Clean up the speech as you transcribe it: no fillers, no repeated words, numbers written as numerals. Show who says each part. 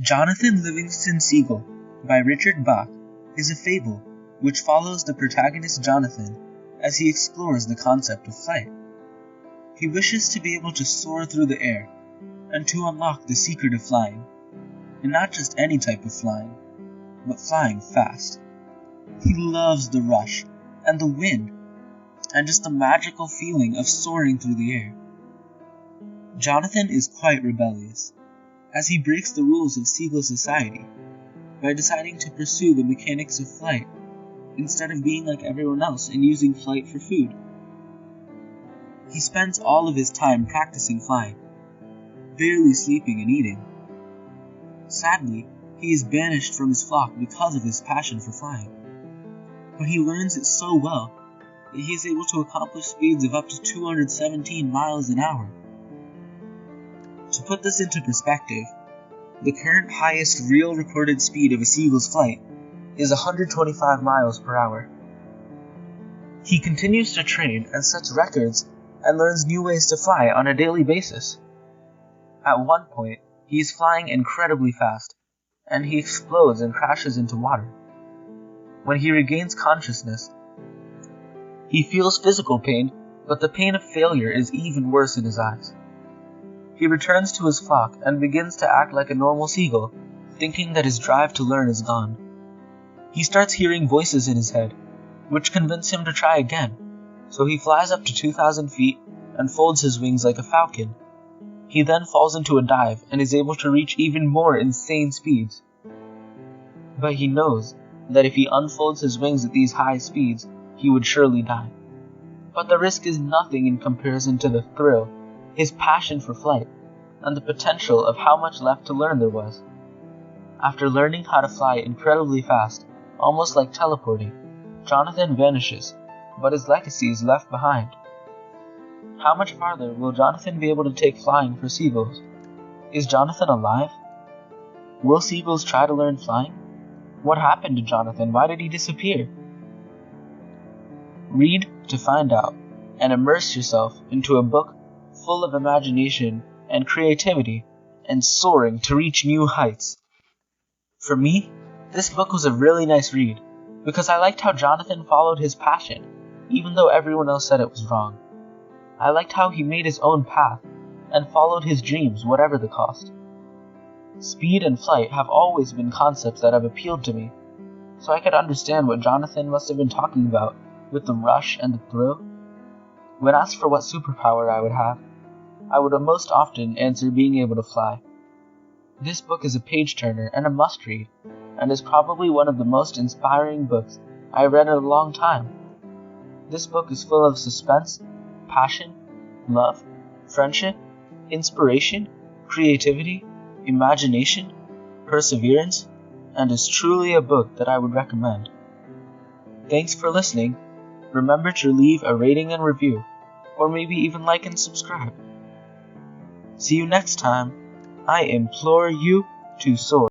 Speaker 1: Jonathan Livingston Seagull by Richard Bach is a fable which follows the protagonist Jonathan as he explores the concept of flight. He wishes to be able to soar through the air and to unlock the secret of flying, and not just any type of flying, but flying fast. He loves the rush and the wind and just the magical feeling of soaring through the air. Jonathan is quite rebellious, as he breaks the rules of seagull society by deciding to pursue the mechanics of flight instead of being like everyone else and using flight for food. He spends all of his time practicing flying, barely sleeping and eating. Sadly, he is banished from his flock because of his passion for flying, but he learns it so well that he is able to accomplish speeds of up to 217 miles an hour. To put this into perspective, the current highest real recorded speed of a seagull's flight is 125 miles per hour. He continues to train and sets records and learns new ways to fly on a daily basis. At one point, he is flying incredibly fast, and he explodes and crashes into water. When he regains consciousness, he feels physical pain, but the pain of failure is even worse in his eyes. He returns to his flock and begins to act like a normal seagull, thinking that his drive to learn is gone. He starts hearing voices in his head, which convince him to try again, so he flies up to 2,000 feet and folds his wings like a falcon. He then falls into a dive and is able to reach even more insane speeds. But he knows that if he unfolds his wings at these high speeds, he would surely die. But the risk is nothing in comparison to the thrill, his passion for flight, and the potential of how much left to learn there was. After learning how to fly incredibly fast, almost like teleporting, Jonathan vanishes, but his legacy is left behind. How much farther will Jonathan be able to take flying for seagulls? Is Jonathan alive? Will seagulls try to learn flying? What happened to Jonathan? Why did he disappear? Read to find out, and immerse yourself into a book full of imagination and creativity and soaring to reach new heights. For me, this book was a really nice read because I liked how Jonathan followed his passion, even though everyone else said it was wrong. I liked how he made his own path and followed his dreams, whatever the cost. Speed and flight have always been concepts that have appealed to me, so I could understand what Jonathan must have been talking about with the rush and the thrill. When asked for what superpower I would have, I would most often answer being able to fly. This book is a page-turner and a must-read, and is probably one of the most inspiring books I have read in a long time. This book is full of suspense, passion, love, friendship, inspiration, creativity, imagination, perseverance, and is truly a book that I would recommend. Thanks for listening. Remember to leave a rating and review, or maybe even like and subscribe. See you next time. I implore you to soar.